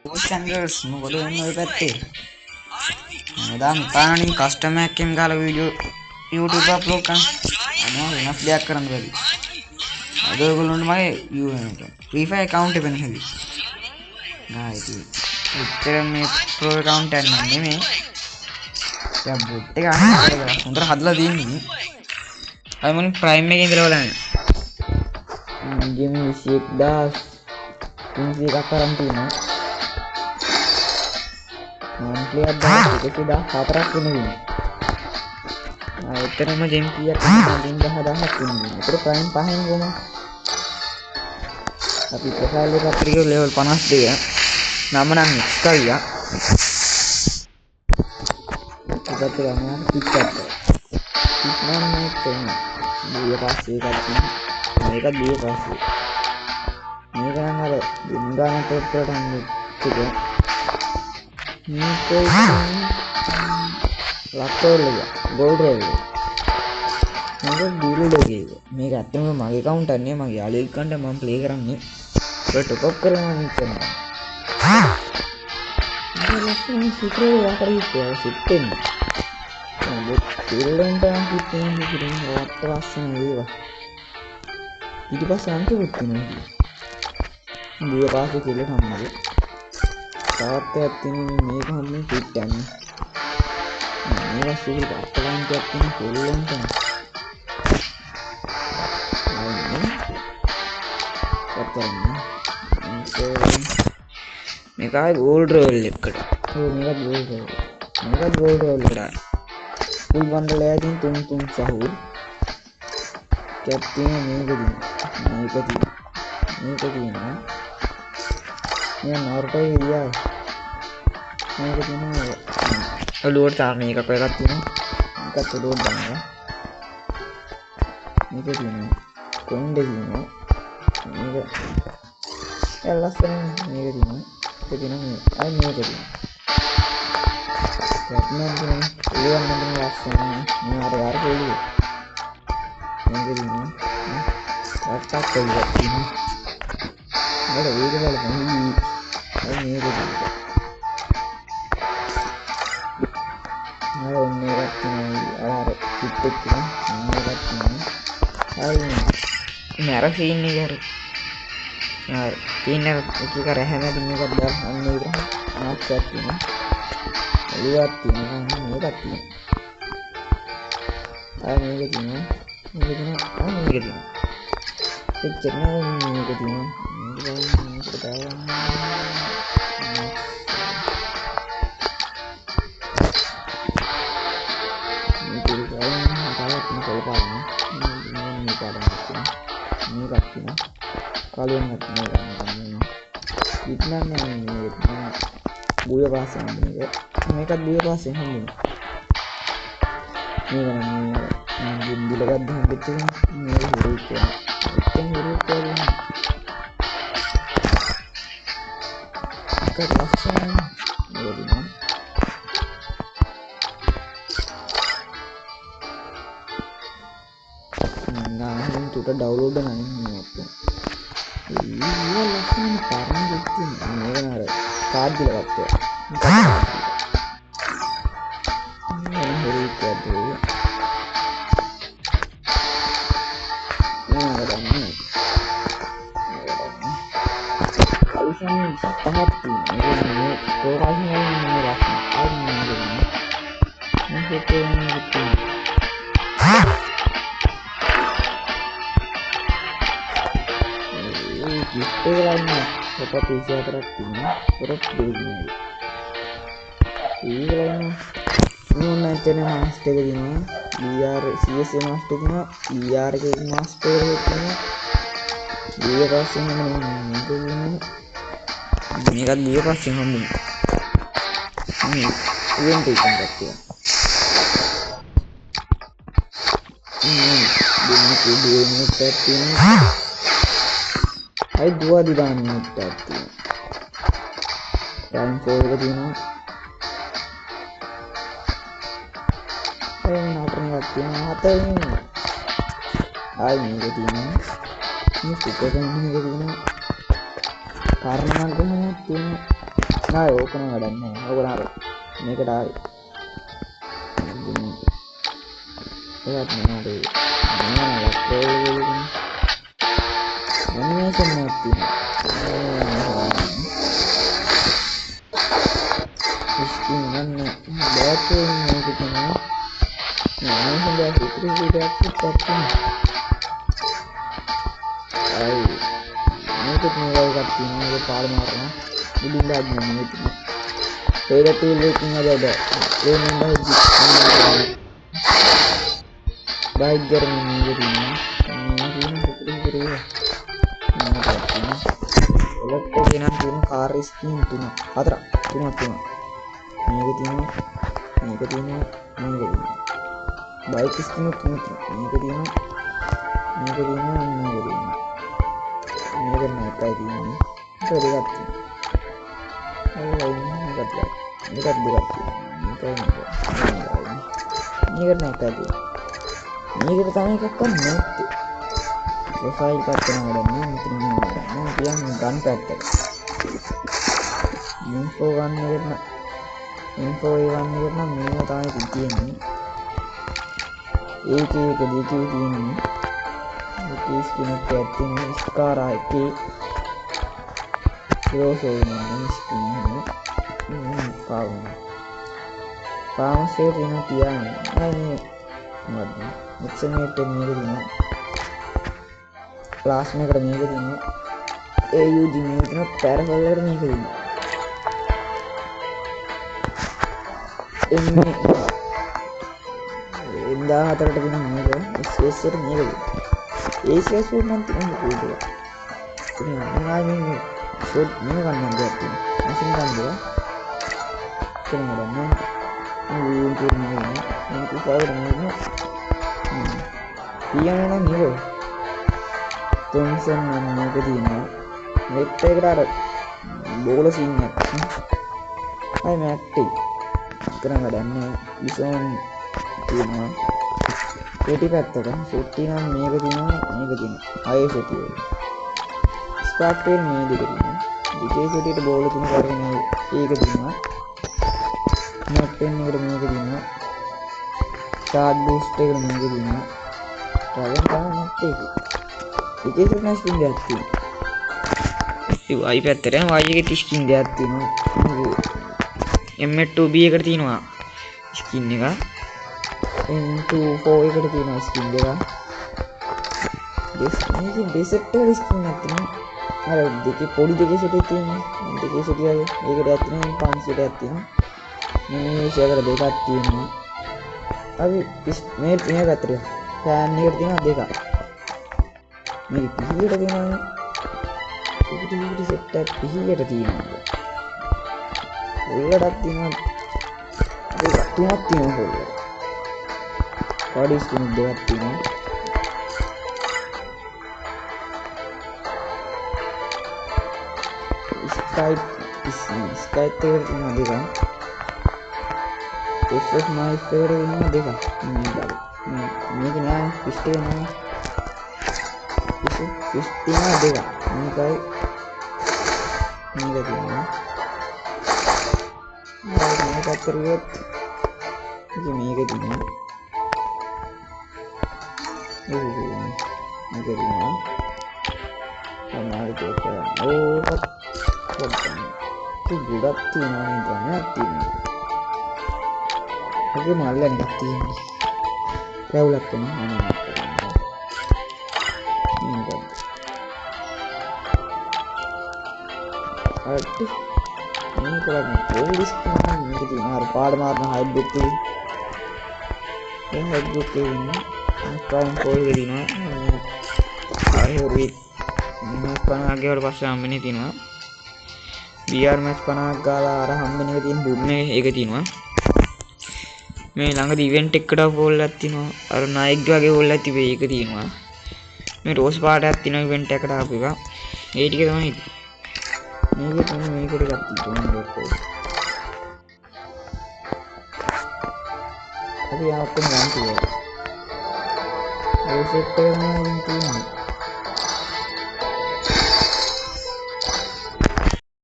Channels මොකද වෙන්නේ ඔය පැත්තේ? මම තානනින් කස්ටමර් එකෙන් ගාලා වීඩියෝ YouTube අප්ලෝඩ් කරන්න. අනේ වෙනස් දෙයක් කරන්න බැරි. අද ඔයගොල්ලන්ට මගේ Free Fire account එක වෙන හැටි. ආ ඉතින් උත්තර මේ pro account එක නෙමෙයි. දැන් බොට් එක අහන්න හොඳට හදලා තියෙන්නේ. අය මම Prime එකේ ඉඳලා බලන්නේ. ගේම් 21000 300ක් කරන් තියෙනවා. player dah 104ක් වෙනවා. එතරම් ජෙම් කීයක් තියෙනවද 10000ක් වෙනවා. ඒතර ප්‍රයිම් පහෙන් ගොම. අපි ප්‍රොෆයිල් එක අපිට ලෙවල් 52. නම නම් එක්ස්ට්‍රා. ඒකට යනවා පිටට. පිටනම් මේ තේන. ඊය පස්සේ එකක් තියෙනවා. මේක ඊය පස්සේ. මේක නම් අර දින්ගාන පොත්තට අන්නේ ටික. මේක ලක්ටෝල් එක ගෝල්ඩ් රෝල් එක මේක ඩීලර් එකේ මේක ඇත්තම මගේ account එක නේ මගේ යාළුවෙක් ගන්න මම ප්ලේ කරන්නේ ඒක ටොප් අප් කරනවා හිතනවා ඒක සිත්‍රේ යාකරේ සිත්තෙන් මොකද ඩීලර්න්ට හිටින් හිටින් වත් ලස්සන වේවා ඊට පස්සේ අන්තිමට තියෙනවා ඊය පාස්සේ කියලා සම්මගේ තාත්තයක් තියෙන මේක හැමෝම ෆිට යන්නේ මේක සිවිල් අප්ලයින්ට් එකක් තියෙන කොල්ලන්ට මේකයි ගෝල්ඩ් රෝල් එකට මේක ගෝල්ඩ් රෝල් එකට ෆුල් බන්ඩල් එකකින් 3 සහුල් කැප් තියෙන මේක තියෙනවා මේ නෝර්ටේ ගියා මේක තියෙනවා ඔලුවට තාම මේකක් එකක් තියෙනවා මේකත් ඔලුවට දානවා මේක තියෙනවා කොණ්ඩේ තියෙනවා මේක එල්ලස්සන මේක තියෙනවා ඒක තියෙනවා අය මේක තියෙනවා රත්නම් තියෙනවා ඒවන් නම් ලස්සන මේ අර අර පොළු මේක තියෙනවා රට්ටක් කොල්ලක් තියෙනවා මට වේග බලන්න අය මේක තියෙනවා මේකත් තියෙනවා අර පිට් එක තියෙනවා මේකත් තියෙනවා අය නෑර සීන් එක අර තියෙන එක රැහැමද මේකත් දාන්න අන්න ඒක මාක්ස්යක් තියෙනවා එළියක් තියෙනවා මේකත් තියෙනවා අය මේක තියෙනවා මේක තියෙනවා එච්චර නෑ මේක තියෙනවා මේක දාන්න kalian itnanya ini buaya pasang ini mereka buaya pasang ini kan di dekat dengan kecil ini huruf ya dekat pasang ini nah ini tuh download dengan ini iya langsung parang gitu ini kan ada card lah waktu ini hari kedua ini ada ini kalau saya tahap ini orangnya ini rasanya ini gitu istilahnya seperti siatratina terus begini istilahnya ini nanti master ini biar CS masternya biar kayak master itu dia pasti ini kan dia pasti ngomong ini kan berarti ini video ini tapi අයි දුවා දිදාන්න මුත්තක් තියෙනවා time 4 එක තියෙනවා ඒ නතරක් තියෙනවා හතෙන් ආයි මේක තියෙනවා මේ super company එක තියෙනවා කාරණා ගහනවා තියෙනවා ආයි ඕකන වැඩක් නෑ. ඕක දාලා මේකට ආයි. ඒවත් නේද? මොනවාද ප්‍රෝග්‍රෑම් ඇනිමේෂන් එකක් තියෙනවා. ඉස්කින් ගන්න බෑටරි මේක තමයි. ඇනිමේෂන් එක ඉතිරි විදිහට තියෙනවා. අයි මේකත් මේ වගේ එකක් තියෙනවා. ඒක පාල මාරනවා. ඉදින් දාන්න මේක. ඒක ටීල් එකකින් අදද ඒ නම්බර් බයික් ගරමින් මේක තියෙනවා. එලෙක්ට්‍රික් ගෙනත් තියෙන කාර් ස්කින් තුනක් හතරක් තුනක් මේක තියෙනවා මේක තියෙනවා මේක තියෙනවා බයික් ස්කින් තුනක් මේක තියෙනවා මේක තියෙනවා මේක තියෙනවා මේක නෑ එකයි තියෙන්නේ ඒක දෙකක් තියෙනවා මේකත් දෙකක් තියෙනවා මේක නෑ එකයි තියෙන්නේ මේකට තමයි එකක් නැත්තේ ප්‍රොෆයිල් එකක් කරනවා මෙතන මම කියන්නේ ගන් පැත්තට ඉන්ෆෝ ගන්න එකට ඉන්ෆෝ ගන්න එකට නම් මේව තමයි තියෙන්නේ ඒකේ එක දෙකේ තියෙන්නේ ඒකේ ස්කින් එකක් තියෙනවා ස්කාරා එකේ රෝසෝ නම ස්කින් පාමසේ තියෙන තියන්නේ අනේ මම මෙච්චරට මේක දිනවා ක්ලාස් එකකට මේක දිනවා AUG මේක දිනවා පැරලල් එකට මේක දිනවා එන්නේ 14ට දින මේක SS එකට මේක දිනවා ACS වල නම් තියෙන්නේ කොහෙද ඉතින් ආයෙත් ෂොට් මේක ගන්න දෙයක් තියෙනවා මැෂින් ගන්න දෙයක් කොහොමද නෑ මේක උපාවර මේක පියානෝ නම් නෙවෙයි තොම්සන් නම් මේක තියෙනවා නෙට් එකට අර බෝල සීන් එකක් අය මැට්ටි කරන් ගඩන්නේ විසෝන් තියෙනවා ඒටි පැත්තට සෙට්ටි නම් මේක තියෙනවා අය සෙට්ටි ස්පාක් පේන් මේ දෙක තියෙනවා දෙකේ සෙට්ටියට බෝල තුන කරගෙන ඒක තියෙනවා මැට් පේන් එකට මේක තියෙනවා චාර්ජ් බූස්ට් එකට මේක තියෙනවා ඩ්‍රැගන් තමයි නැත්තේ ඒකේ ස්කින් ස්කින් දෙයක් තියෙනවා ඒ වයි පැත්තට යන වයි එකේ ස්කින් දෙයක් තියෙනවා M2B එකට තියෙනවා ස්කින් එක M24 එකට තියෙනවා ස්කින් දෙක මේකේ ඩෙසර්ට් එකට ස්කින් එකක් තියෙනවා අර දෙකේ පොඩි දෙකේ සෙට් එකක් තියෙනවා දෙකේ සෙට් එකයි ඒකට ඇත්තට 500ක් තියෙනවා මේ ෂෙයාර් දෙකක් තියෙනවා අපි මේ පැත්තට ෆෑන් එකට තියෙනවා දෙකක් මේක පිහියට තියෙනවා පිහියට සෙට් එකක් පිහියට තියෙනවා ඔයගොඩක් තියෙනවා දෙක තුනක් තියෙනවා ඔයගොල්ලෝ බඩි ස්කින් දෙකක් තියෙනවා ස්කයිප් එකට තියෙනවා දෙකක් SS my favorite දෙකක් මේක නෑ පිස්ටේ නෑ පිස්ටිනා දෙකක් මේකයි මේක තියෙනවා මේක අතරියත් මේක තියෙනවා මේක තියෙනවා අමාරු දෙයක් ඕකත් ගොඩක් තියෙනවා නේද ගණයක් තියෙනවා ඔගේ මල්ල එකක් තියෙන්නේ රැවුලක් වෙනවා අනේ අට මේක ලගන පොලිස් කියන මේක තියෙනවා අර පාඩ මාරන හයිබ්‍රිඩ් එක ඒ හයිබ්‍රිඩ් එකේ ඉන්නේ ප්‍රයිම් කෝල් එක තියෙනවා හරි මේ 50ගේ වල පස්සේ හම්බෙන්නේ තියෙනවා BR match 50ක් ගාලා අර හම්බෙන එක තියෙන බුන්නේ ඒක තියෙනවා මේ ළඟදී ඉවෙන්ට් එකකට හෝල් එකක් තියෙනවා අර නයික් වගේ හෝල් එකක් තිබේ ඒක තියෙනවා මේ රෝස් පාටයක් තියෙනවා ඉවෙන්ට් එකට ආපු එක ඒ ටික තමයි මේක තමයි මේකට ගත්තා අපි ආපෙන් ගන්න තියෙනවා ඒ සෙට් එක නම් තියෙනවා